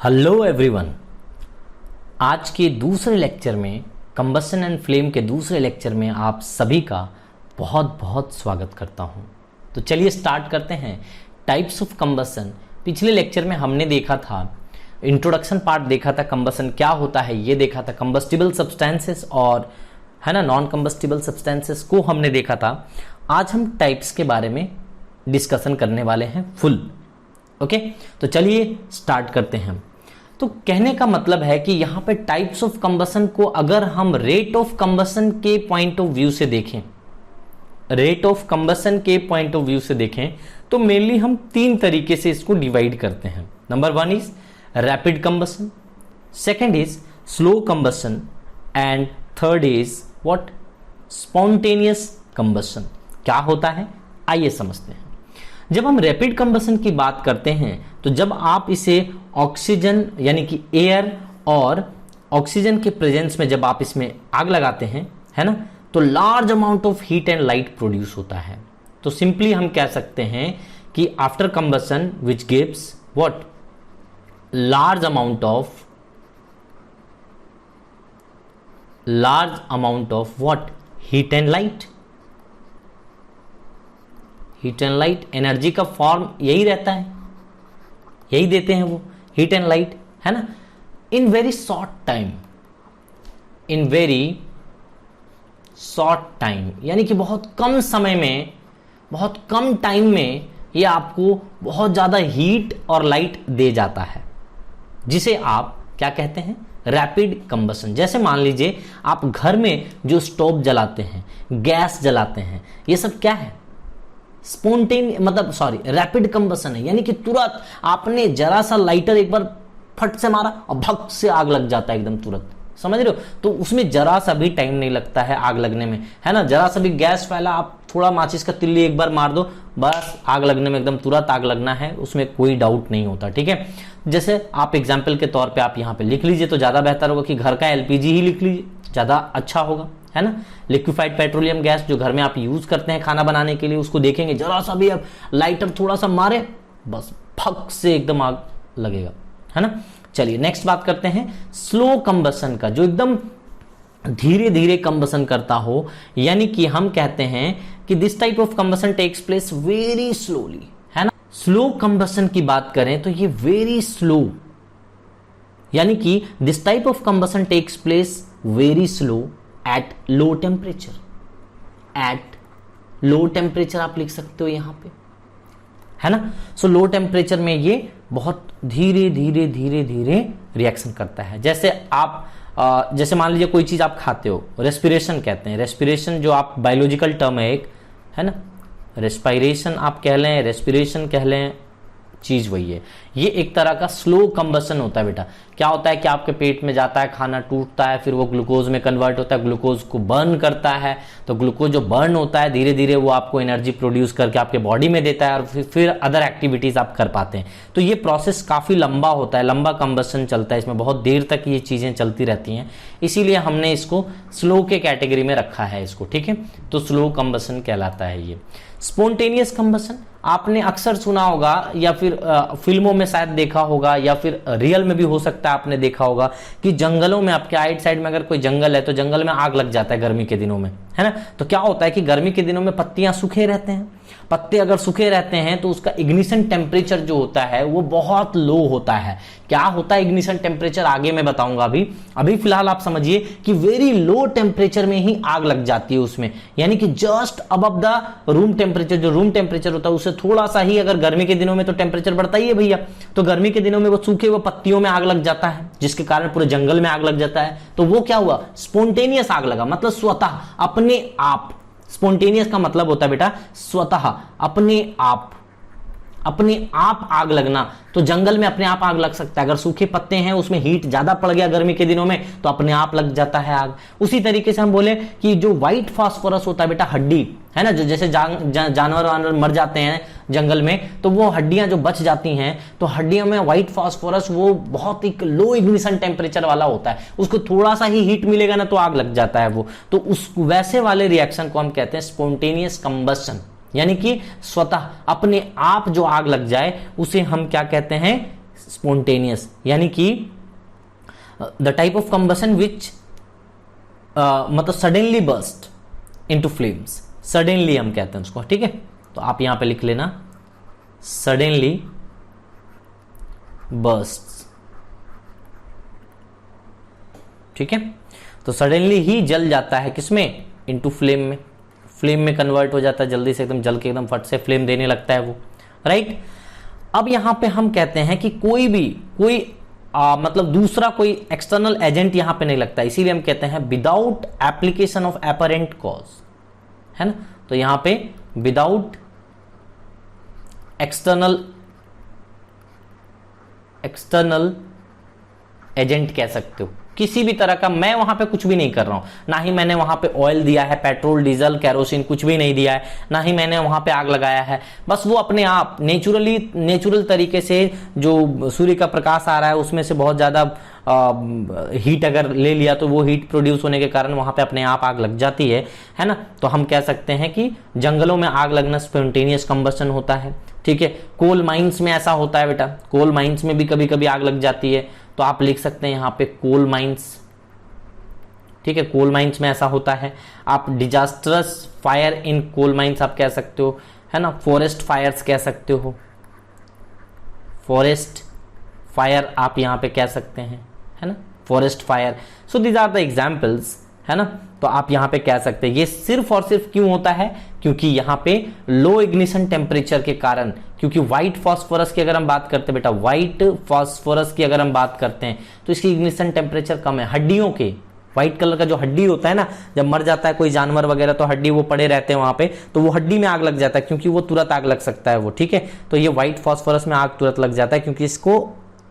Hello everyone. आज के दूसरे लेक्चर में कंबसन एंड फ्लेम के दूसरे लेक्चर में आप सभी का बहुत बहुत स्वागत करता हूं। तो चलिए स्टार्ट करते हैं। Types of combustion. पिछले लेक्चर में हमने देखा था, इंट्रोडक्शन पार्ट देखा था, कंबसन क्या होता है ये देखा था, कंबस्टिबल सब्सटेंसेस और है ना नॉन कंबस्टिबल सब्सटेंसेस को हमने देखा था। आज हम टाइप्स के बारे में डिस्कशन करने वाले हैं फुल। ओके तो चलिए स्टार्ट करते हैं। तो कहने का मतलब है कि यहां पे टाइप्स ऑफ कंबसन को अगर हम रेट ऑफ कंबसन के पॉइंट ऑफ व्यू से देखें, रेट ऑफ कंबसन के पॉइंट ऑफ व्यू से देखें तो मेनली हम तीन तरीके से इसको डिवाइड करते हैं। Number one is rapid combustion, second is slow combustion and third is what, spontaneous combustion. क्या होता है आइए समझते हैं। जब हम रैपिड कंबसन की बात करते हैं तो जब आप इसे ऑक्सीजन यानी कि एयर और ऑक्सीजन के प्रेजेंस में जब आप इसमें आग लगाते हैं, है ना, तो large amount of heat and light produce होता है। तो सिंपली हम कह सकते हैं कि after combustion which gives what, large amount of what, heat and light. Heat and light energy का फॉर्म यही रहता है, यही देते हैं वो हीट एंड लाइट, है ना, in very short time, in very short time, यानी कि बहुत कम समय में, बहुत कम टाइम में ये आपको बहुत ज्यादा हीट और लाइट दे जाता है, जिसे आप क्या कहते हैं, रैपिड कंबसन। जैसे मान लीजिए आप घर में जो स्टोव जलाते हैं, गैस जलाते हैं, ये सब क्या है, रैपिड कंबसन है। यानी कि तुरंत आपने जरा सा लाइटर एक बार फट से मारा और भग से आग लग जाता है एकदम तुरंत, समझ रहे हो। तो उसमें जरा सा भी टाइम नहीं लगता है आग लगने में, है ना। जरा सा भी गैस फैला, आप थोड़ा माचिस का तिल्ली एक बार मार दो, बस आग लगने में एकदम तुरंत आग लगना है, उसमें कोई डाउट नहीं होता। ठीक है, जैसे आप एग्जाम्पल के तौर पर आप यहाँ पे लिख लीजिए तो ज्यादा बेहतर होगा कि घर का एलपीजी ही लिख लीजिए, ज्यादा अच्छा होगा, है ना। लिक्विफाइड पेट्रोलियम गैस जो घर में आप यूज करते हैं खाना बनाने के लिए, उसको देखेंगे जरा सा भी अब लाइटर थोड़ा सा मारे बस फक से एकदम आग लगेगा, है ना। चलिए नेक्स्ट बात करते हैं स्लो कंबसन का, जो एकदम धीरे धीरे कंबसन करता हो। यानी कि हम कहते हैं कि this type of combustion takes place very slowly, है ना। स्लो कंबसन की बात करें तो ये वेरी स्लो, यानी कि this type of combustion takes place very slow at low temperature. At low temperature आप लिख सकते हो यहां पे, है ना। सो लो टेम्परेचर में ये बहुत धीरे धीरे धीरे धीरे रिएक्शन करता है। जैसे आप जैसे मान लीजिए कोई चीज आप खाते हो, रेस्पिरेशन कहते हैं, रेस्पिरेशन जो आप बायोलॉजिकल टर्म है एक, है ना, रेस्पिरेशन आप कह लें, रेस्पिरेशन कह लें, चीज वही है। ये एक तरह का स्लो कंबसन होता है बेटा। क्या होता है कि आपके पेट में जाता है, खाना टूटता है, फिर वो ग्लूकोज में कन्वर्ट होता है, ग्लूकोज को बर्न करता है। तो ग्लूकोज जो बर्न होता है धीरे धीरे वो आपको एनर्जी प्रोड्यूस करके आपके बॉडी में देता है और फिर अदर एक्टिविटीज आप कर पाते हैं। तो ये प्रोसेस काफी लंबा होता है, लंबा कंबसन चलता है, इसमें बहुत देर तक ये चीजें चलती रहती हैं, इसीलिए हमने इसको स्लो के कैटेगरी में रखा है इसको। ठीक है, तो स्लो कंबसन कहलाता है ये। स्पॉन्टेनियस कंबसन आपने अक्सर सुना होगा या फिर फिल्मों में शायद देखा होगा या फिर रियल में भी हो सकता है आपने देखा होगा कि जंगलों में, आपके आइट साइड में अगर कोई जंगल है तो जंगल में आग लग जाता है गर्मी के दिनों में, है ना। तो क्या होता है कि गर्मी के दिनों में पत्तियां सूखे रहते हैं, पत्ते अगर सूखे रहते हैं तो उसका इग्निशन टेम्परेचर जो होता है वो बहुत लो होता है। क्या होता है इग्निशन टेम्परेचर आगे मैं बताऊंगा, अभी फिलहाल आप समझिए कि वेरी लो टेम्परेचर में ही आग लग जाती है उसमें, यानी कि just above the room temperature. जो रूम टेम्परेचर होता है उससे थोड़ा सा ही, अगर गर्मी के दिनों में तो टेम्परेचर बढ़ता ही है भैया, तो गर्मी के दिनों में वो सूखे हुए पत्तियों में आग लग जाता है, जिसके कारण पूरे जंगल में आग लग जाता है। तो वो क्या हुआ, स्पॉन्टेनियस आग लगा, मतलब स्वतः अपने आप। स्पॉन्टेनियस का मतलब होता है बेटा स्वतः, अपने आप आग लगना। तो जंगल में अपने आप आग लग सकता है, अगर सूखे पत्ते हैं उसमें हीट ज्यादा पड़ गया गर्मी के दिनों में तो अपने आप लग जाता है आग। उसी तरीके से हम बोले कि जो व्हाइट फास्फोरस होता है बेटा, हड्डी, है ना, जो जैसे जानवर वानवर मर जाते हैं जंगल में तो वो हड्डियां जो बच जाती हैं, तो हड्डियों में व्हाइट फास्फोरस वो बहुत ही लो इग्निशन टेम्परेचर वाला होता है, उसको थोड़ा सा ही हीट मिलेगा ना तो आग लग जाता है वो। तो उस वैसे वाले रिएक्शन को हम कहते हैं स्पॉन्टेनियस कंबशन, यानी कि स्वतः अपने आप जो आग लग जाए उसे हम क्या कहते हैं, स्पॉन्टेनियस यानी कि द टाइप ऑफ कंबशन विच मतलब suddenly burst into flames, suddenly हम कहते हैं उसको, ठीक है। तो आप यहां पे लिख लेना सडनली बर्स्ट, ठीक है। तो सडनली ही जल जाता है किसमें, इनटू फ्लेम में, फ्लेम में कन्वर्ट हो जाता है जल्दी से, एकदम जल के एकदम फट से फ्लेम देने लगता है वो, राइट। अब यहां पे हम कहते हैं कि कोई मतलब दूसरा कोई एक्सटर्नल एजेंट यहां पे नहीं लगता, इसीलिए हम कहते हैं without application of apparent cause, है ना। तो यहां पे विदाउट एक्सटर्नल एजेंट कह सकते हो, किसी भी तरह का, मैं वहां पे कुछ भी नहीं कर रहा हूं, ना ही मैंने वहां पे ऑयल दिया है, पेट्रोल डीजल कैरोसिन कुछ भी नहीं दिया है, ना ही मैंने वहां पे आग लगाया है, बस वो अपने आप नेचुरल तरीके से जो सूर्य का प्रकाश आ रहा है उसमें से बहुत ज्यादा हीट अगर ले लिया तो वो हीट प्रोड्यूस होने के कारण वहां पे अपने आप आग लग जाती है ना। तो हम कह सकते हैं कि जंगलों में आग लगना स्पॉन्टेनियस कंबशन होता है, ठीक है। कोल माइंस में ऐसा होता है बेटा, कोल माइंस में भी कभी कभी आग लग जाती है, तो आप लिख सकते हैं यहां पे कोल माइंस, ठीक है। कोल माइंस में ऐसा होता है। आप disastrous fire in coal mines आप कह सकते हो, है ना। फॉरेस्ट फायर्स कह सकते हो, फॉरेस्ट फायर आप यहां पे कह सकते हैं, है ना, forest fire. So these are the examples, है ना। तो आप यहां पे कह सकते हैं ये सिर्फ और सिर्फ क्यों होता है, क्योंकि यहां पे लो इग्निशन टेम्परेचर के कारण, क्योंकि व्हाइट फास्फोरस की अगर हम बात करते हैं बेटा, व्हाइट फास्फोरस की अगर हम बात करते हैं तो इसकी इग्निशन टेम्परेचर कम है। हड्डियों के व्हाइट कलर का जो हड्डी होता है ना, जब मर जाता है कोई जानवर वगैरह तो हड्डी वो पड़े रहते हैं वहां पे, तो वो हड्डी में आग लग जाता है क्योंकि वो तुरंत आग लग सकता है वो, ठीक है। तो ये व्हाइट फास्फोरस में आग तुरंत लग जाता है क्योंकि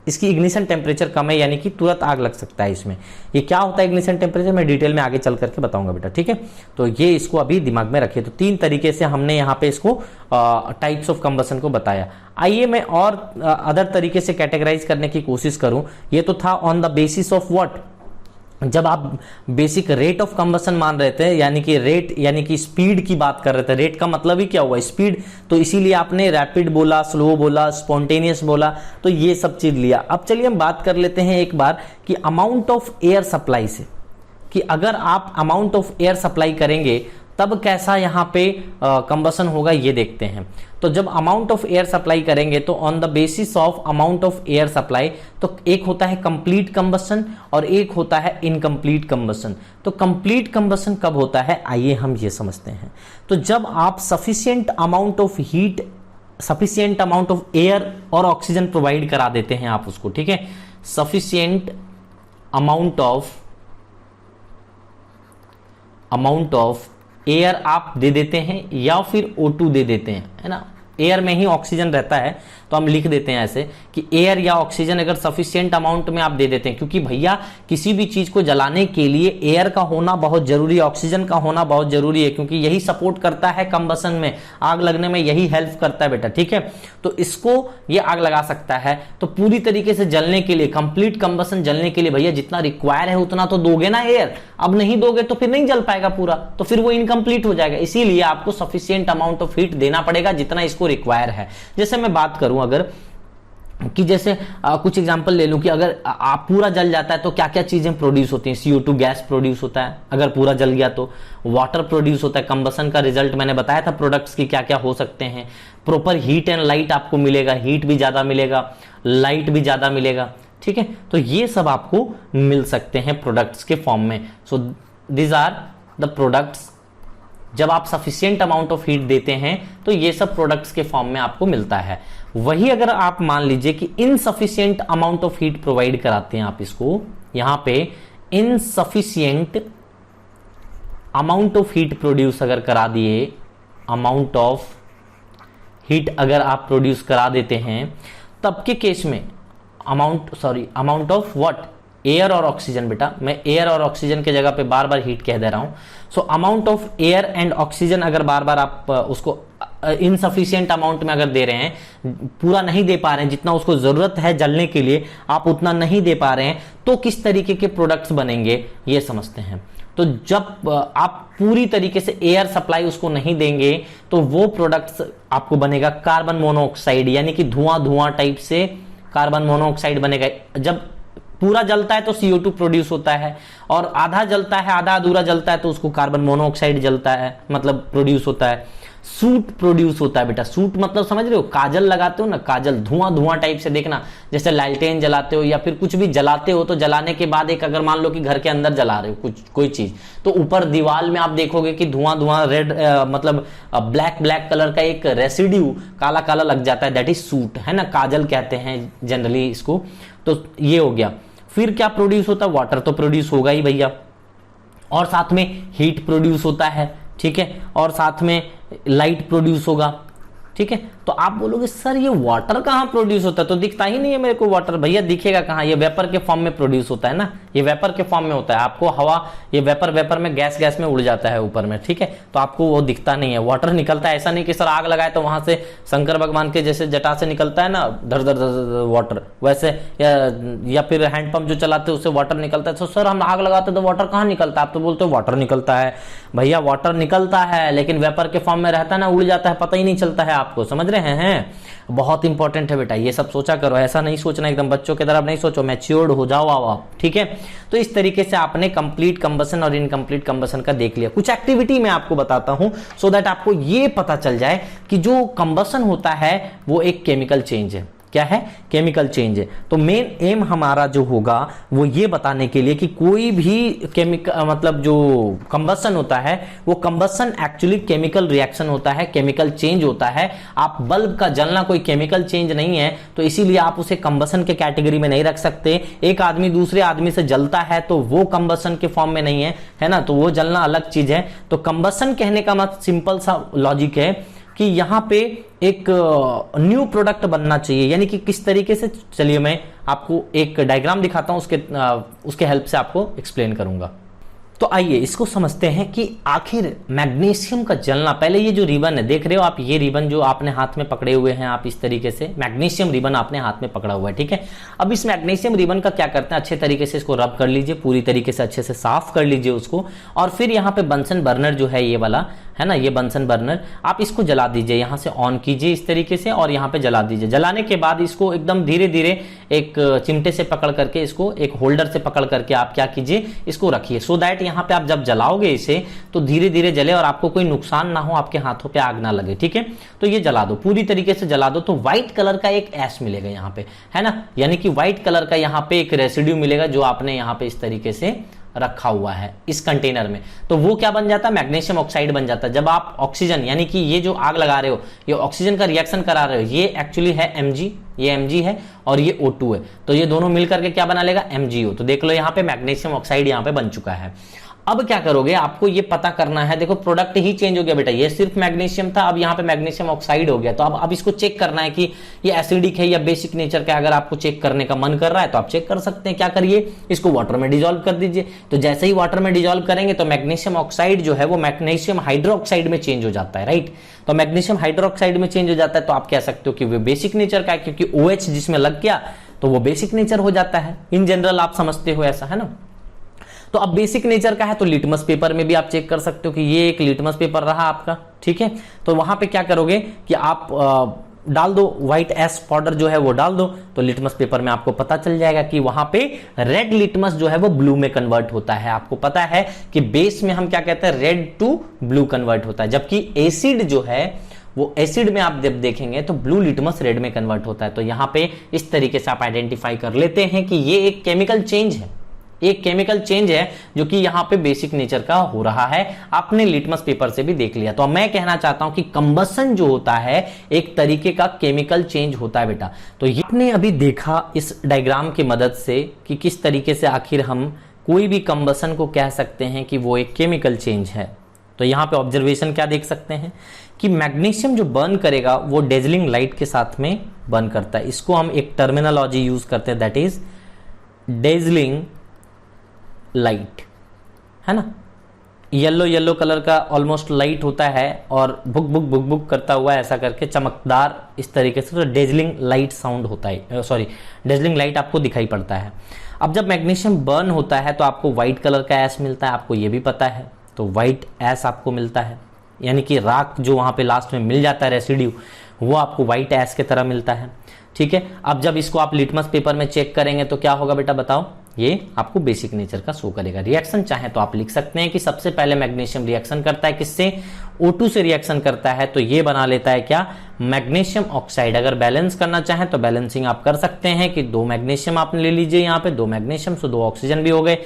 इसकी इग्निशन टेम्परेचर कम है, यानी कि तुरंत आग लग सकता है इसमें। ये क्या होता है इग्निशन टेम्परेचर, मैं डिटेल में आगे चल करके बताऊंगा बेटा, ठीक है। तो ये इसको अभी दिमाग में रखिए। तो 3 तरीके से हमने यहाँ पे इसको टाइप्स ऑफ कंबशन को बताया। आइए मैं और अदर तरीके से कैटेगराइज करने की कोशिश करूं। ये तो था on the basis of what, जब आप बेसिक रेट ऑफ कंबशन मान रहे थे, यानी कि रेट यानी कि स्पीड की बात कर रहे थे। रेट का मतलब ही क्या हुआ, स्पीड, तो इसीलिए आपने रैपिड बोला, स्लो बोला, स्पॉन्टेनियस बोला, तो ये सब चीज लिया। अब चलिए हम बात कर लेते हैं एक बार कि अमाउंट ऑफ एयर सप्लाई से, कि अगर आप अमाउंट ऑफ एयर सप्लाई करेंगे तब कैसा यहाँ पे कंबशन होगा, ये देखते हैं। तो जब अमाउंट ऑफ एयर सप्लाई करेंगे तो on the basis of amount of air supply, तो एक होता है कंप्लीट कंबशन और एक होता है इनकम्प्लीट कंबशन। तो कंप्लीट कंबशन कब होता है, आइए हम ये समझते हैं। तो जब आप sufficient amount of heat, sufficient amount of air और ऑक्सीजन प्रोवाइड करा देते हैं आप उसको, ठीक है। सफिशिएंट अमाउंट ऑफ एयर आप दे देते हैं या फिर O2 दे देते हैं, है ना। एयर में ही ऑक्सीजन रहता है तो हम लिख देते हैं ऐसे कि एयर या ऑक्सीजन अगर सफिशिएंट अमाउंट में आप दे देते हैं, क्योंकि भैया किसी भी चीज को जलाने के लिए एयर का होना बहुत जरूरी है, ऑक्सीजन का होना बहुत जरूरी है, क्योंकि यही सपोर्ट करता है कंबशन में, आग लगने में यही हेल्प करता है बेटा, ठीक है। तो इसको ये आग लगा सकता है। तो पूरी तरीके से जलने के लिए, कंप्लीट कंबशन जलने के लिए भैया जितना रिक्वायर है उतना तो दोगे ना एयर, अब नहीं दोगे तो फिर नहीं जल पाएगा पूरा, तो फिर वो इनकम्प्लीट हो जाएगा। इसीलिए आपको सफिशिएंट अमाउंट ऑफ हीट देना पड़ेगा जितना इसको रिक्वायर है। जैसे मैं बात करूं अगर कि जैसे कुछ एग्जांपल ले लूं कि अगर आप पूरा जल जाता है तो क्या क्या चीजें प्रोड्यूस होती हैं। CO2 गैस प्रोड्यूस होता है अगर पूरा जल गया तो, वाटर प्रोड्यूस होता है। कंबशन का रिजल्ट मैंने बताया था प्रोडक्ट्स की क्या क्या हो सकते हैं। प्रॉपर हीट एंड लाइट आपको मिलेगा, हीट भी ज्यादा मिलेगा, लाइट भी ज्यादा मिलेगा, ठीक है। तो ये सब आपको मिल सकते हैं प्रोडक्ट्स के फॉर्म में। So this are the products. जब आप सफिशिएंट अमाउंट ऑफ हीट देते हैं तो ये सब प्रोडक्ट्स के फॉर्म में आपको मिलता है। वही अगर आप मान लीजिए कि insufficient amount of heat provide कराते हैं आप इसको, यहां पे insufficient amount of heat produce अगर करा दिए, अमाउंट ऑफ हीट अगर आप प्रोड्यूस करा देते हैं, तब के केस में अमाउंट ऑफ व्हाट, एयर और ऑक्सीजन। बेटा मैं एयर और ऑक्सीजन के जगह पे बार बार हीट कह दे रहा हूं। So amount of air and oxygen अगर बार बार आप उसको इनसफिशिएंट अमाउंट में अगर दे रहे हैं, पूरा नहीं दे पा रहे हैं, जितना उसको जरूरत है जलने के लिए आप उतना नहीं दे पा रहे हैं, तो किस तरीके के प्रोडक्ट्स बनेंगे ये समझते हैं। तो जब आप पूरी तरीके से एयर सप्लाई उसको नहीं देंगे तो वो प्रोडक्ट्स आपको बनेगा कार्बन मोनोऑक्साइड, यानी कि धुआं धुआं टाइप से कार्बन मोनोऑक्साइड बनेगा। जब पूरा जलता है तो CO2 प्रोड्यूस होता है, और आधा जलता है, आधा अधूरा जलता है तो उसको कार्बन मोनोऑक्साइड जलता है, मतलब प्रोड्यूस होता है। सूट प्रोड्यूस होता है बेटा। सूट मतलब समझ रहे हो, काजल लगाते हो ना, काजल धुआं धुआं टाइप से, देखना जैसे लालटेन जलाते हो या फिर कुछ भी जलाते हो, तो जलाने के बाद एक अगर मान लो कि घर के अंदर जला रहे हो कुछ कोई चीज, तो ऊपर दीवार में आप देखोगे कि धुआं धुआं रेड मतलब ब्लैक ब्लैक कलर का एक रेसिड्यू काला काला लग जाता है, दैट इज सूट, है ना, काजल कहते हैं जनरली इसको। तो ये हो गया। फिर क्या प्रोड्यूस होता है, वाटर तो प्रोड्यूस होगा ही भैया, और साथ में हीट प्रोड्यूस होता है, ठीक है, और साथ में लाइट प्रोड्यूस होगा, ठीक है। तो आप बोलोगे सर ये वाटर कहाँ प्रोड्यूस होता है, तो दिखता ही नहीं है मेरे को वाटर। भैया दिखेगा कहाँ, ये वेपर के फॉर्म में प्रोड्यूस होता है ना, ये वेपर के फॉर्म में होता है। आपको हवा, ये वेपर में गैस में उड़ जाता है ऊपर में, ठीक है, तो आपको वो दिखता नहीं है। वाटर निकलता है, ऐसा नहीं कि सर आग लगाए तो वहां से शंकर भगवान के जैसे जटा से निकलता है ना धर धर धर वाटर, वैसे या फिर हैंडपंप जो चलाते हैं उससे वाटर निकलता है। तो सर हम आग लगाते तो वाटर कहाँ निकलता है, आप तो बोलते हो वाटर निकलता है। भैया वाटर निकलता है लेकिन वेपर के फॉर्म में रहता है ना, उड़ जाता है, पता ही नहीं चलता है आपको, समझ रहे हैं। बहुत इंपॉर्टेंट है बेटा, ये सब सोचा करो, ऐसा नहीं सोचना एकदम बच्चों की तरफ नहीं सोचो, मैच्योर्ड हो जाओ आप, ठीक है। तो इस तरीके से आपने कंप्लीट कंबसन और इनकम्प्लीट कंबसन का देख लिया। कुछ एक्टिविटी मैं आपको बताता हूं सो दैट आपको ये पता चल जाए कि जो कंबसन होता है वो एक केमिकल चेंज है। क्या है, केमिकल चेंज है। तो मेन एम हमारा जो होगा वो ये बताने के लिए कि कोई भी केमिकल मतलब जो कंबसन होता है वो कंबसन एक्चुअली केमिकल रिएक्शन होता है, केमिकल चेंज होता है। आप बल्ब का जलना कोई केमिकल चेंज नहीं है, तो इसीलिए आप उसे कंबसन के कैटेगरी में नहीं रख सकते। एक आदमी दूसरे आदमी से जलता है तो वो कंबसन के फॉर्म में नहीं है, है ना, तो वो जलना अलग चीज है। तो कंबसन कहने का मतलब सिंपल सा लॉजिक है कि यहां पे एक न्यू प्रोडक्ट बनना चाहिए, यानी कि किस तरीके से, चलिए मैं आपको एक डायग्राम दिखाता हूं, उसके हेल्प से आपको एक्सप्लेन करूंगा। तो आइए इसको समझते हैं कि आखिर मैग्नीशियम का जलना, पहले ये जो रिबन है देख रहे हो आप, ये रिबन जो आपने हाथ में पकड़े हुए हैं आप, इस तरीके से मैग्नीशियम रिबन आपने हाथ में पकड़ा हुआ है, ठीक है। अब इस मैग्नीशियम रिबन का क्या करते हैं, अच्छे तरीके से इसको रब कर लीजिए, पूरी तरीके से अच्छे से साफ कर लीजिए उसको, और फिर यहाँ पे बंसन बर्नर जो है ये वाला है ना, ये बंसन बर्नर, आप इसको जला दीजिए, यहां से ऑन कीजिए इस तरीके से और यहां पे जला दीजिए। जलाने के बाद इसको एकदम धीरे धीरे एक चिमटे से पकड़ करके, इसको एक होल्डर से पकड़ करके आप क्या कीजिए, इसको रखिए, सो दैट यहाँ पे आप जब जलाओगे इसे तो धीरे धीरे जले और आपको कोई नुकसान ना हो, आपके हाथों पे आग ना लगे, ठीक है। तो ये जला दो, पूरी तरीके से जला दो, तो व्हाइट कलर का एक ऐश मिलेगा यहाँ पे, है ना, यानी कि व्हाइट कलर का यहाँ पे एक रेसिड्यू मिलेगा जो आपने यहाँ पे इस तरीके से रखा हुआ है इस कंटेनर में। तो वो क्या बन जाता है, मैग्नीशियम ऑक्साइड बन जाता है। जब आप ऑक्सीजन, यानी कि ये जो आग लगा रहे हो, ये ऑक्सीजन का रिएक्शन करा रहे हो, ये एक्चुअली है Mg, ये Mg है और ये O2 है, तो ये दोनों मिलकर के क्या बना लेगा, MgO। तो देख लो यहाँ पे मैग्नीशियम ऑक्साइड यहाँ पे बन चुका है। अब क्या करोगे, आपको ये पता करना है, देखो प्रोडक्ट ही चेंज हो गया बेटा, ये सिर्फ मैग्नीशियम था, अब यहाँ पे मैग्नीशियम ऑक्साइड हो गया। तो अब इसको चेक करना है कि ये एसिडिक है या बेसिक नेचर का। अगर आपको चेक करने का मन कर रहा है तो आप चेक कर सकते हैं, क्या करिए, इसको वाटर में डिजोल्व कर दीजिए। तो जैसे ही वाटर में डिजोल्व करेंगे तो मैग्नीशियम ऑक्साइड जो है वो मैग्नीशियम हाइड्रोक्साइड में चेंज हो जाता है, राइट। तो मैग्नीशियम हाइड्रोक्साइड में चेंज हो जाता है, तो आप कह सकते हो कि वो बेसिक नेचर का है, क्योंकि OH जिसमें लग गया तो वो बेसिक नेचर हो जाता है। इन जनरल आप समझते हो ऐसा, है ना। तो अब बेसिक नेचर का है तो लिटमस पेपर में भी आप चेक कर सकते हो कि ये एक लिटमस पेपर रहा आपका, ठीक है। तो वहां पे क्या करोगे कि आप डाल दो व्हाइट एश पाउडर जो है वो डाल दो, तो लिटमस पेपर में आपको पता चल जाएगा कि वहां पे रेड लिटमस जो है वो ब्लू में कन्वर्ट होता है। आपको पता है कि बेस में हम क्या कहते हैं, रेड टू ब्लू कन्वर्ट होता है, जबकि एसिड जो है वो एसिड में आप जब देखेंगे तो ब्लू लिटमस रेड में कन्वर्ट होता है। तो यहां पे इस तरीके से आप आइडेंटिफाई कर लेते हैं कि ये एक केमिकल चेंज है, एक केमिकल चेंज है जो कि यहां पे बेसिक नेचर का हो रहा है। आपने लिटमस पेपर से भी देख लिया। तो अब मैं कहना चाहता हूं कि कंबसन जो होता है एक तरीके का केमिकल चेंज होता है बेटा। तो ये आपने अभी देखा इस डायग्राम की मदद से कि किस तरीके से आखिर हम कोई भी कंबसन को कह सकते हैं कि वो एक केमिकल चेंज है। तो यहां पे ऑब्जर्वेशन क्या देख सकते हैं कि मैग्नीशियम जो बर्न करेगा वो डेजलिंग लाइट के साथ में बर्न करता है। इसको हम एक टर्मिनोलॉजी यूज करते हैं, दैट इज डेजलिंग लाइट, है ना। येलो येलो कलर का ऑलमोस्ट लाइट होता है और भुक भुक भुक भुक करता हुआ ऐसा करके चमकदार इस तरीके से, तो डेजलिंग लाइट साउंड होता है, सॉरी डेजलिंग लाइट आपको दिखाई पड़ता है। अब जब मैग्नीशियम बर्न होता है तो आपको व्हाइट कलर का ऐश मिलता है, आपको ये भी पता है। तो व्हाइट ऐश आपको मिलता है, यानी कि राख जो वहां पे लास्ट में मिल जाता है रेसिड्यू, वो आपको व्हाइट ऐश की तरह मिलता है, ठीक है, अब जब इसको आप लिटमस पेपर में चेक करेंगे तो क्या होगा बेटा बताओ, ये आपको बेसिक नेचर का शो करेगा। रिएक्शन चाहे तो आप लिख सकते हैं कि सबसे पहले मैग्नीशियम रिएक्शन करता है किससे, O2 से रिएक्शन करता है, तो ये बना लेता है क्या, मैग्नीशियम ऑक्साइड। अगर बैलेंस करना चाहें तो बैलेंसिंग आप कर सकते हैं कि 2 मैग्नीशियम आपने ले लीजिए, यहाँ पे 2 मैग्नीशियम से 2 ऑक्सीजन भी हो गए।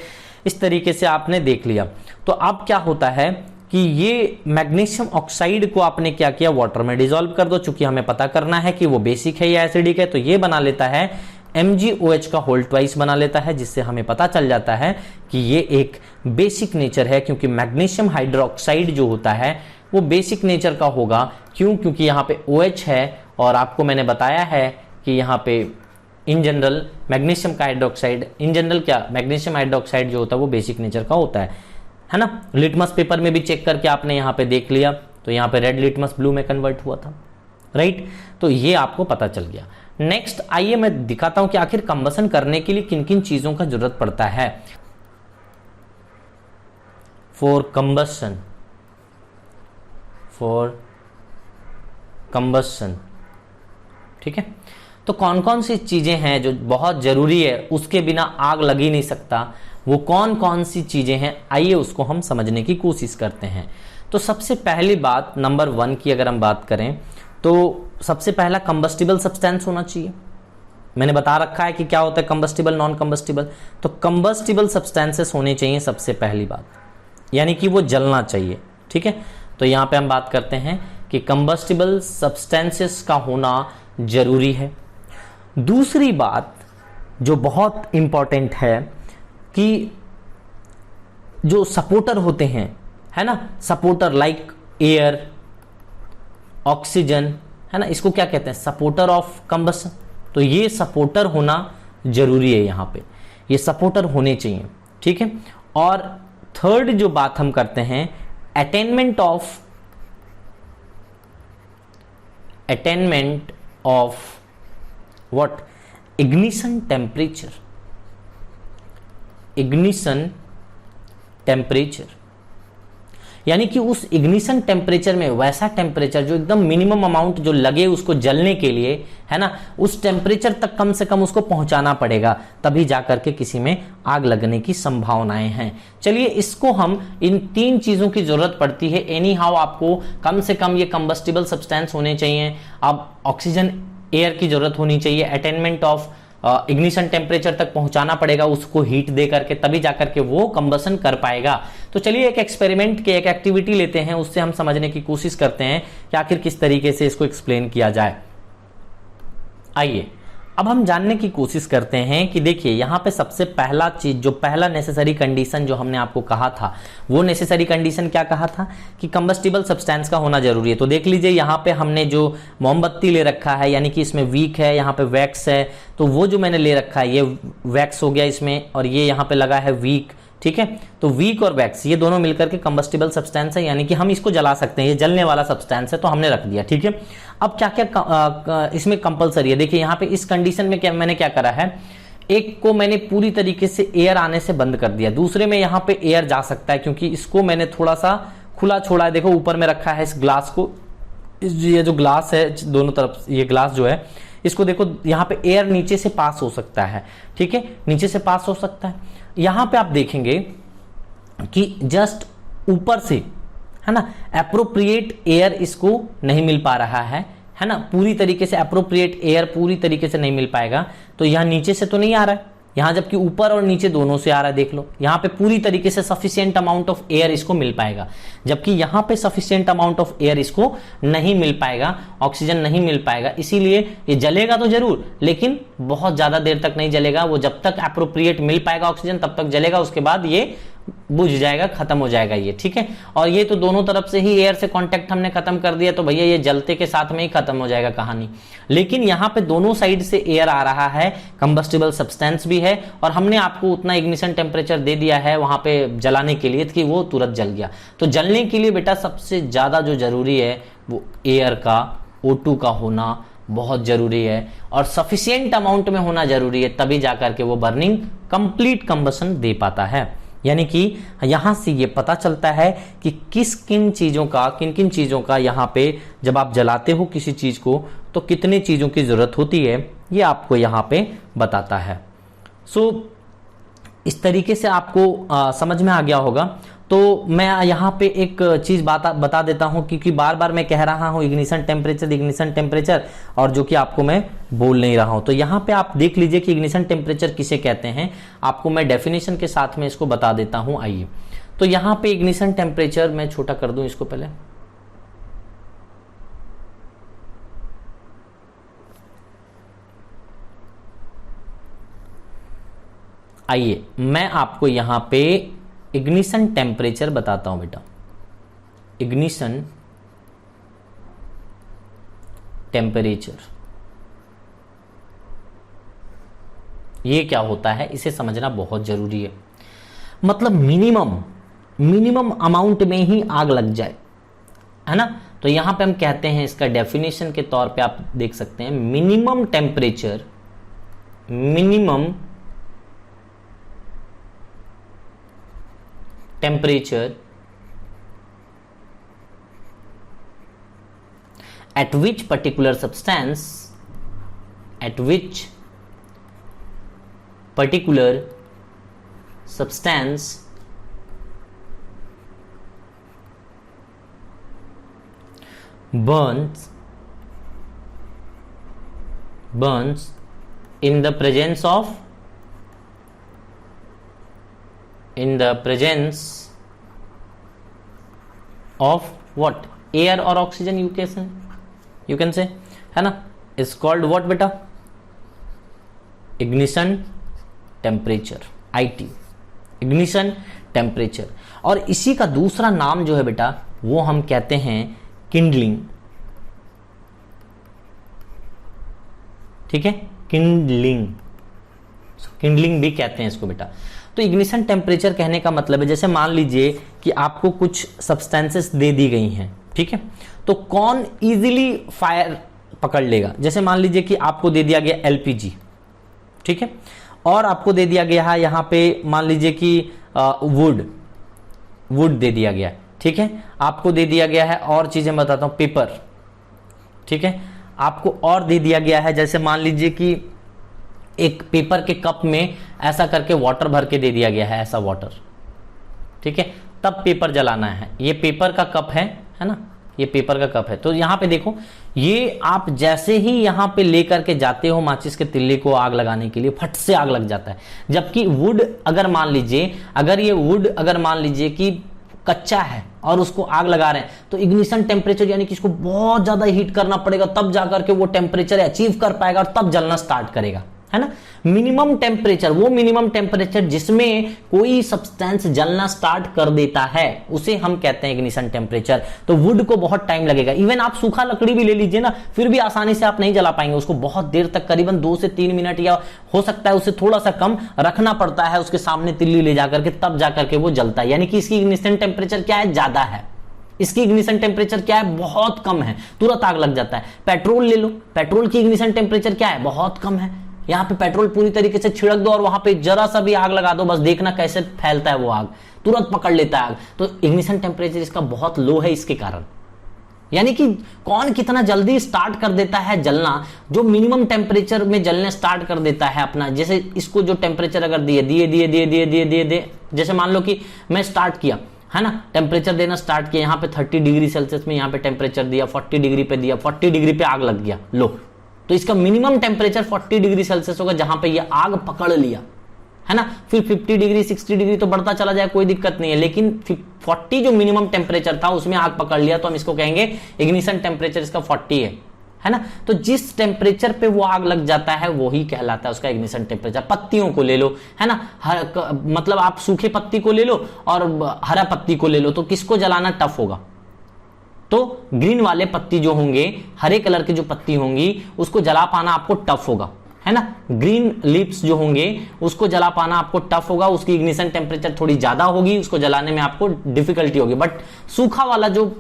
इस तरीके से आपने देख लिया। तो अब क्या होता है कि ये मैग्नीशियम ऑक्साइड को आपने क्या किया, वाटर में डिसॉल्व कर दो, चूंकि हमें पता करना है कि वो बेसिक है या एसिडिक है, तो ये बना लेता है MgOH का होल ट्वाइस बना लेता है, जिससे हमें पता चल जाता है कि ये एक बेसिक नेचर है, क्योंकि मैग्नीशियम हाइड्रोक्साइड जो होता है वो बेसिक नेचर का होगा। क्यों, क्योंकि यहाँ पे OH है और आपको मैंने बताया है कि यहाँ पे इन जनरल मैग्नीशियम का हाइड्रोक्साइड, इन जनरल क्या मैग्नीशियम हाइड्रोक्साइड जो होता है वो बेसिक नेचर का होता है ना। लिटमस पेपर में भी चेक करके आपने यहाँ पे देख लिया, तो यहाँ पे रेड लिटमस ब्लू में कन्वर्ट हुआ था, राइट। तो ये आपको पता चल गया। नेक्स्ट आइए मैं दिखाता हूं कि आखिर कंबसन करने के लिए किन किन चीजों का जरूरत पड़ता है। फॉर कंबसन, ठीक है। तो कौन कौन सी चीजें हैं जो बहुत जरूरी है, उसके बिना आग लग ही नहीं सकता, वो कौन कौन सी चीजें हैं, आइए उसको हम समझने की कोशिश करते हैं। तो सबसे पहली बात, नंबर 1 की अगर हम बात करें तो सबसे पहला कंबस्टिबल सब्सटेंस होना चाहिए। मैंने बता रखा है कि क्या होता है कंबस्टिबल, नॉन कंबस्टिबल। तो कंबस्टिबल सब्सटेंसेस होने चाहिए सबसे पहली बात, यानी कि वो जलना चाहिए, ठीक है। तो यहां पे हम बात करते हैं कि कंबस्टिबल सब्सटेंसेस का होना जरूरी है। दूसरी बात जो बहुत इंपॉर्टेंट है कि जो सपोर्टर होते हैं, है ना, सपोर्टर लाइक एयर, ऑक्सीजन, है ना, इसको क्या कहते हैं, सपोर्टर ऑफ कंबसन। तो ये सपोर्टर होना जरूरी है, यहां पे ये सपोर्टर होने चाहिए, ठीक है। और थर्ड जो बात हम करते हैं, attainment of what, ignition temperature, यानी कि उस इग्निशन टेम्परेचर में वैसा टेम्परेचर जो एकदम मिनिमम अमाउंट जो लगे उसको जलने के लिए, है ना, उस टेम्परेचर तक कम से कम उसको पहुंचाना पड़ेगा, तभी जाकर के किसी में आग लगने की संभावनाएं हैं। चलिए इसको हम, इन 3 चीजों की जरूरत पड़ती है। एनी हाउ आपको कम से कम ये कंबस्टिबल सब्सटेंस होने चाहिए। अब ऑक्सीजन एयर की जरूरत होनी चाहिए, अटेनमेंट ऑफ इग्निशन टेम्परेचर तक पहुंचाना पड़ेगा उसको हीट दे करके, तभी जाकर के वो कंबसन कर पाएगा। तो चलिए एक एक्सपेरिमेंट के एक एक्टिविटी लेते हैं, उससे हम समझने की कोशिश करते हैं कि आखिर किस तरीके से इसको एक्सप्लेन किया जाए। आइए अब हम जानने की कोशिश करते हैं कि देखिए यहां पे सबसे पहला चीज, जो पहला नेसेसरी कंडीशन जो हमने आपको कहा था, वो नेसेसरी कंडीशन क्या कहा था कि कंबस्टिबल सब्सटेंस का होना जरूरी है। तो देख लीजिए यहां पे हमने जो मोमबत्ती ले रखा है, यानी कि इसमें वीक है, यहां पे वैक्स है, तो वो जो मैंने ले रखा है ये वैक्स हो गया इसमें, और ये यहां पे लगा है वीक, ठीक है। तो वीक और वैक्स ये दोनों मिलकर के कंबस्टिबल सब्सटेंस है, यानी कि हम इसको जला सकते हैं, ये जलने वाला सब्सटेंस है, तो हमने रख दिया, ठीक है। अब क्या क्या इसमें कंपलसरी है, देखिए यहाँ पे इस कंडीशन में क्या मैंने क्या करा है, एक को मैंने पूरी तरीके से एयर आने से बंद कर दिया, दूसरे में यहाँ पे एयर जा सकता है, क्योंकि इसको मैंने थोड़ा सा खुला छोड़ा है। देखो ऊपर में रखा है इस ग्लास को, ये जो ग्लास है दोनों तरफ, ये ग्लास जो है इसको देखो, यहाँ पे एयर नीचे से पास हो सकता है, ठीक है, नीचे से पास हो सकता है। यहां पे आप देखेंगे कि जस्ट ऊपर से, है ना, एप्रोप्रिएट एयर इसको नहीं मिल पा रहा है ना, पूरी तरीके से एप्रोप्रिएट एयर पूरी तरीके से नहीं मिल पाएगा। तो यहां नीचे से तो नहीं आ रहा है, यहां जबकि ऊपर और नीचे दोनों से आ रहा है, देख लो यहां पे पूरी तरीके से सफिशिएंट अमाउंट ऑफ एयर इसको मिल पाएगा, जबकि यहां पे सफिशिएंट अमाउंट ऑफ एयर इसको नहीं मिल पाएगा, ऑक्सीजन नहीं मिल पाएगा। इसीलिए ये जलेगा तो जरूर, लेकिन बहुत ज्यादा देर तक नहीं जलेगा, वो जब तक एप्रोप्रिएट मिल पाएगा ऑक्सीजन तब तक जलेगा, उसके बाद ये बुझ जाएगा, खत्म हो जाएगा ये, ठीक है। और ये तो दोनों तरफ से ही एयर से कांटेक्ट हमने खत्म कर दिया, तो भैया ये जलते के साथ में ही खत्म हो जाएगा कहानी। लेकिन यहाँ पे दोनों साइड से एयर आ रहा है, कंबस्टिबल सब्सटेंस भी है, और हमने आपको उतना इग्निशन टेम्परेचर दे दिया है वहां पे जलाने के लिए कि वो तुरंत जल गया। तो जलने के लिए बेटा सबसे ज्यादा जो जरूरी है वो एयर का, O2 का होना बहुत जरूरी है, और सफिशिएंट अमाउंट में होना जरूरी है, तभी जाकर के वो बर्निंग कंप्लीट कंबसन दे पाता है। यानी कि यहां से ये पता चलता है कि किन किन चीजों का यहां पे जब आप जलाते हो किसी चीज को तो कितने चीजों की जरूरत होती है, ये आपको यहां पे बताता है। इस तरीके से आपको समझ में आ गया होगा। तो मैं यहाँ पे एक चीज बता देता हूँ, क्योंकि बार बार मैं कह रहा हूँ इग्निशन टेम्परेचर, और जो कि आपको मैं बोल नहीं रहा हूँ। तो यहाँ पे आप देख लीजिए कि इग्निशन टेम्परेचर किसे कहते हैं, आपको मैं डेफिनेशन के साथ में इसको बता देता हूँ। आइए, तो यहाँ पे इग्निशन टेम्परेचर, मैं छोटा कर दूं इसको पहले, आइए मैं आपको यहां पे इग्निशन टेम्परेचर बताता हूं बेटा। इग्निशन टेम्परेचर ये क्या होता है, इसे समझना बहुत जरूरी है। मतलब मिनिमम अमाउंट में ही आग लग जाए, है ना। तो यहां पे हम कहते हैं, इसका डेफिनेशन के तौर पे आप देख सकते हैं, minimum temperature at which particular substance burns in the presence of what, air or oxygen, you can say, है ना, is called what बेटा, ignition temperature, IT, ignition temperature। और इसी का दूसरा नाम जो है बेटा वो हम कहते हैं किंडलिंग, ठीक है, किंडलिंग भी कहते हैं इसको बेटा। तो इग्निशन टेम्परेचर कहने का मतलब है, जैसे मान लीजिए कि आपको कुछ सब्सटेंसेस दे दी गई हैं, ठीक है, तो कौन इजीली फायर पकड़ लेगा। जैसे मान लीजिए कि आपको दे दिया गया एलपीजी, ठीक है, और आपको दे दिया गया है यहाँ पे मान लीजिए कि वुड दे दिया गया, ठीक है, आपको दे दिया गया है और चीजें बताता हूँ, पेपर, ठीक है, आपको और दे दिया गया है, जैसे मान लीजिए कि एक पेपर के कप में ऐसा करके वाटर भर के दे दिया गया है, ऐसा वाटर, ठीक है, तब पेपर जलाना है। ये पेपर का कप है ना, ये पेपर का कप है। तो यहां पे देखो, ये आप जैसे ही यहां पे लेकर के जाते हो माचिस के तिल्ली को आग लगाने के लिए, फट से आग लग जाता है। जबकि वुड अगर मान लीजिए, अगर मान लीजिए कि कच्चा है और उसको आग लगा रहे हैं, तो इग्निशन टेम्परेचर यानी कि इसको बहुत ज्यादा हीट करना पड़ेगा, तब जाकर के वो टेम्परेचर अचीव कर पाएगा और तब जलना स्टार्ट करेगा, है ना। मिनिमम टेम्परेचर, वो मिनिमम टेम्परेचर जिसमें कोई सब्सटेंस जलना स्टार्ट कर देता है, उसे हम कहते हैं इग्निशन टेम्परेचर। तो वुड को बहुत टाइम लगेगा, इवन आप सूखा लकड़ी भी ले लीजिए ना, फिर भी आसानी से आप नहीं जला पाएंगे उसको, बहुत देर तक, करीबन 2 से 3 मिनट या हो सकता है उससे थोड़ा सा कम रखना पड़ता है उसके सामने तिल्ली ले जाकर के, तब जाकर के वो जलता है। यानी कि इसकी इग्निशन टेम्परेचर क्या है, ज्यादा है। इसकी इग्निशन टेम्परेचर क्या है, बहुत कम है, तुरंत आग लग जाता है। पेट्रोल ले लो, पेट्रोल की इग्निशन टेम्परेचर क्या है, बहुत कम है। यहां पे पेट्रोल पूरी तरीके से छिड़क दो और वहां पे जरा सा भी आग लगा दो, बस देखना कैसे फैलता है वो आग, तुरंत पकड़ लेता है आग। तो इग्निशन टेम्परेचर इसका बहुत लो है इसके कारण। यानी कि कौन कितना जल्दी स्टार्ट कर देता है जलना, जो मिनिमम टेम्परेचर में जलने स्टार्ट कर देता है अपना। जैसे इसको जो टेम्परेचर अगर दिए, जैसे मान लो कि मैं स्टार्ट किया, है ना, टेम्परेचर देना स्टार्ट किया, यहाँ पे 30 डिग्री सेल्सियस में यहाँ पे टेम्परेचर दिया, 40 डिग्री पे दिया, 40 डिग्री पे आग लग गया, लो। तो इसका मिनिमम टेम्परेचर 40 डिग्री सेल्सियस होगा जहां पे ये आग पकड़ लिया, है ना। फिर 50 डिग्री 60 डिग्री तो बढ़ता चला जाए, कोई दिक्कत नहीं है, लेकिन 40 जो मिनिमम टेम्परेचर था उसमें आग पकड़ लिया, तो हम इसको कहेंगे इग्निशन टेम्परेचर इसका 40 है ना। तो जिस टेम्परेचर पे वो आग लग जाता है वही कहलाता है उसका इग्निशन टेम्परेचर। पत्तियों को ले लो, है ना, मतलब आप सूखे पत्ती को ले लो और हरा पत्ती को ले लो, तो किसको जलाना टफ होगा, तो ग्रीन वाले पत्ती जो होंगे, हरे कलर की जो पत्ती होंगी, उसको जला पाना आपको टफ होगा, है ना। ग्रीन लीव्स जो होंगे उसको जला पाना आपको टफ होगा, उसकी इग्निशन टेम्परेचर थोड़ी ज्यादा होगी, उसको जलाने में आपको डिफिकल्टी होगी। बट सूखा वाला जो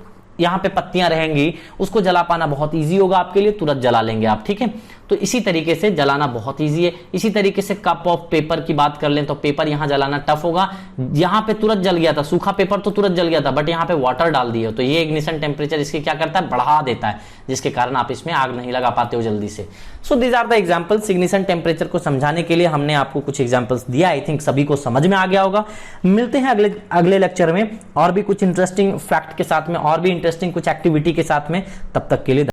यहाँ पे पत्तियां रहेंगी उसको जला पाना बहुत ईजी होगा आपके लिए, तुरंत जला लेंगे आप, ठीक है। तो इसी तरीके से जलाना बहुत ईजी है। इसी तरीके से कप ऑफ पेपर की बात कर लें तो पेपर यहां जलाना टफ होगा, यहां पे तुरंत जल गया था, सूखा पेपर तो तुरंत जल गया था, बट यहां पे वाटर डाल दिए तो ये इग्निशन टेम्परेचर इसके क्या करता है, बढ़ा देता है, जिसके कारण आप इसमें आग नहीं लगा पाते हो जल्दी से। So these are the examples. Ignition temperature को समझाने के लिए हमने आपको कुछ एग्जांपल्स दिया, आई थिंक सभी को समझ में आ गया होगा। मिलते हैं अगले लेक्चर में और भी कुछ इंटरेस्टिंग फैक्ट के साथ में, और भी इंटरेस्टिंग कुछ एक्टिविटी के साथ में। तब तक के लिए